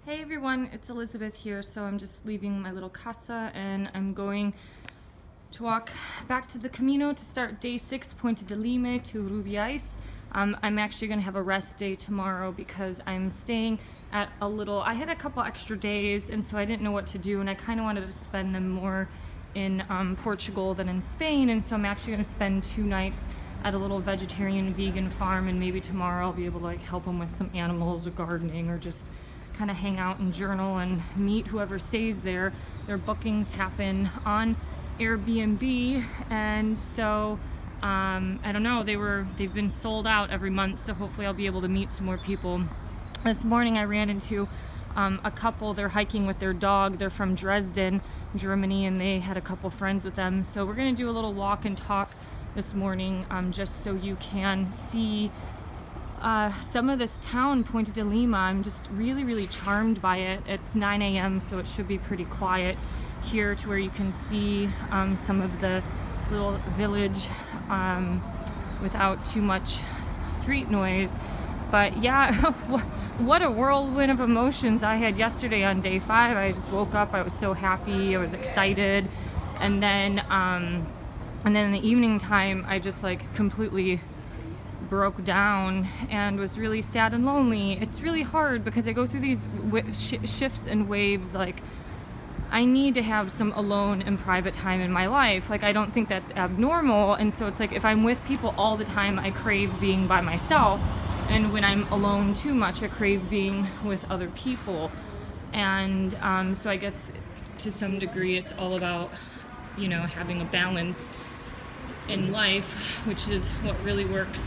Hey everyone, it's Elizabeth here. So I'm just leaving my little casa and I'm going to walk back to the Camino to start day 6, Ponte de Lima to Rubiães. I'm actually going to have a rest day tomorrow because I'm staying at I had a couple extra days and so I didn't know what to do, and I kind of wanted to spend them more in Portugal than in Spain, and so I'm actually going to spend 2 nights at a little vegetarian vegan farm, and maybe tomorrow I'll be able to help them with some animals or gardening or just kind of hang out and journal and meet whoever stays there. Their bookings happen on Airbnb, and so I don't know, they've been sold out every month, so hopefully I'll be able to meet some more people. This morning I ran into a couple. They're hiking with their dog. They're from Dresden, Germany, and they had a couple friends with them. So we're gonna do a little walk and talk this morning, just so you can see some of this town, Ponte de Lima. I'm just really charmed by it. It's 9 a.m. so it should be pretty quiet here to where you can see some of the little village without too much street noise. But yeah, what a whirlwind of emotions I had yesterday on day 5. I just woke up, I was so happy, I was excited, and then in the evening time I just completely broke down and was really sad and lonely. It's really hard because I go through these shifts and waves. I need to have some alone and private time in my life. I don't think that's abnormal, and so it's if I'm with people all the time, I crave being by myself, and when I'm alone too much, I crave being with other people. And so I guess to some degree it's all about having a balance in life, which is what really works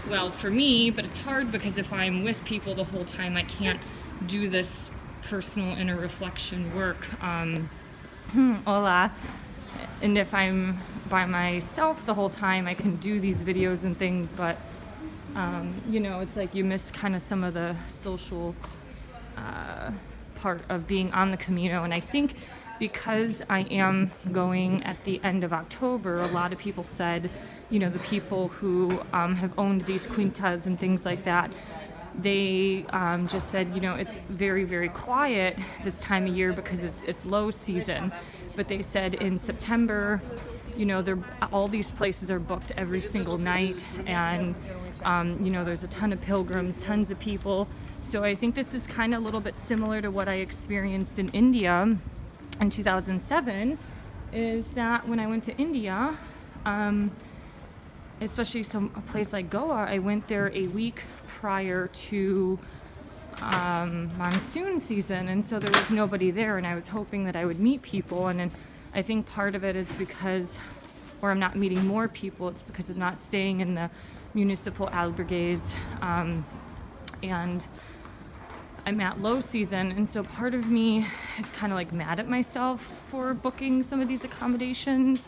well for me. But it's hard because if I'm with people the whole time, I can't do this personal inner reflection work. Hola. And if I'm by myself the whole time, I can do these videos and things, but it's you miss kind of some of the social part of being on the Camino. And I think because I am going at the end of October, a lot of people said, the people who have owned these quintas and things like that, they just said, it's very quiet this time of year because it's low season. But they said in September, all these places are booked every single night, and there's a ton of pilgrims, tons of people. So I think this is kind of a little bit similar to what I experienced in India in 2007, is that when I went to India, especially a place like Goa, I went there a week prior to monsoon season, and so there was nobody there, and I was hoping that I would meet people. And then I think part of it is because, or I'm not meeting more people, it's because I'm not staying in the municipal albergues, and I'm at low season, and so part of me is kind of mad at myself for booking some of these accommodations.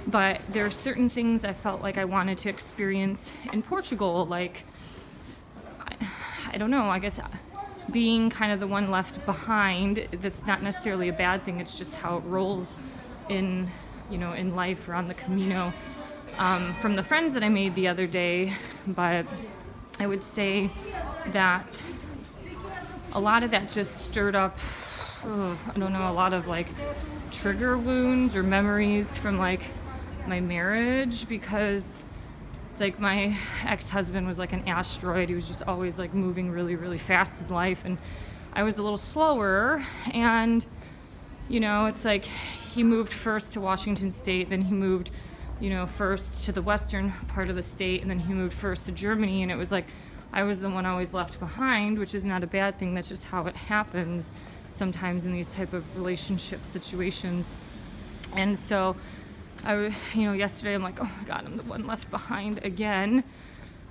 But there are certain things I felt I wanted to experience in Portugal, I don't know, I guess being kind of the one left behind. That's not necessarily a bad thing, it's just how it rolls in life or on the Camino, from the friends that I made the other day. But I would say that a lot of that just stirred up, I don't know, a lot of trigger wounds or memories from my marriage, because it's my ex-husband was an asteroid. He was just always moving really fast in life, and I was a little slower. And it's he moved first to Washington State, then he moved first to the western part of the state, and then he moved first to Germany, and it was I was the one always left behind, which is not a bad thing. That's just how it happens sometimes in these type of relationship situations. And so yesterday I'm oh my God, I'm the one left behind again,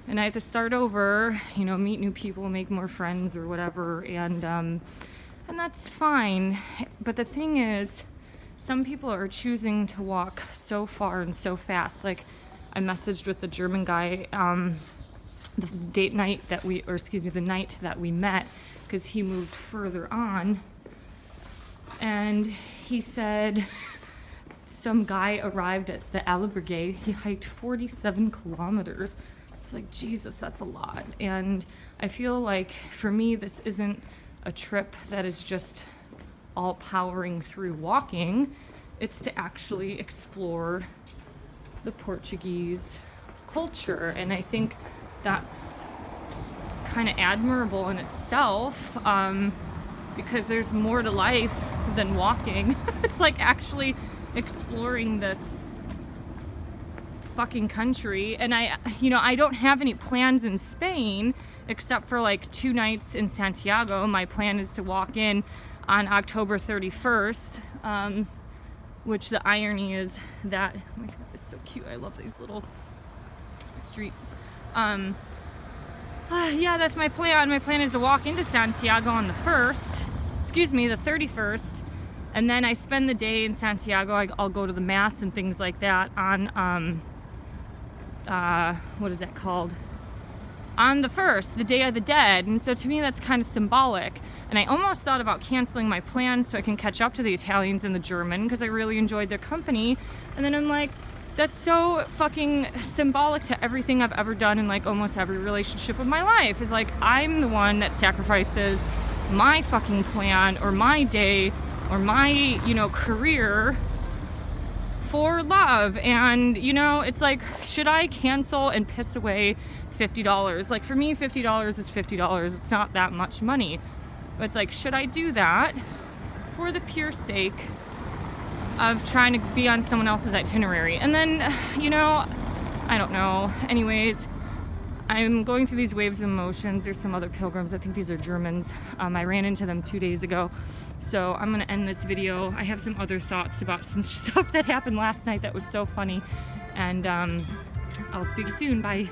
and I have to start over, meet new people, make more friends or whatever, and that's fine. But the thing is, some people are choosing to walk so far and so fast. I messaged with the German guy the night that we met, because he moved further on, and he said some guy arrived at the albergue. He hiked 47 kilometers. It's Jesus, that's a lot. And I feel for me, this isn't a trip that is just all powering through walking. It's to actually explore the Portuguese culture, and I think that's kind of admirable in itself, because there's more to life than walking. It's like actually exploring this fucking country. And I don't have any plans in Spain except for like 2 nights in Santiago. My plan is to walk in on October 31st, which the irony is that, oh my god, it's so cute. I love these little streets. Yeah, that's my plan. My plan is to walk into Santiago on the 31st, and then I spend the day in Santiago. I'll go to the mass and things like that on, what is that called? On the 1st, the Day of the Dead. And so to me, that's kind of symbolic. And I almost thought about canceling my plans so I can catch up to the Italians and the German, because I really enjoyed their company. And then I'm like, that's so fucking symbolic to everything I've ever done in like almost every relationship of my life. Is like, I'm the one that sacrifices my fucking plan or my day or my, career for love. And, it's like, should I cancel and piss away $50? Like, for me, $50 is $50. It's not that much money. But it's like, should I do that for the pure sake of trying to be on someone else's itinerary? And then, I don't know. Anyways, I'm going through these waves of emotions. There's some other pilgrims. I think these are Germans. I ran into them 2 days ago. So I'm going to end this video. I have some other thoughts about some stuff that happened last night that was so funny. And I'll speak soon. Bye.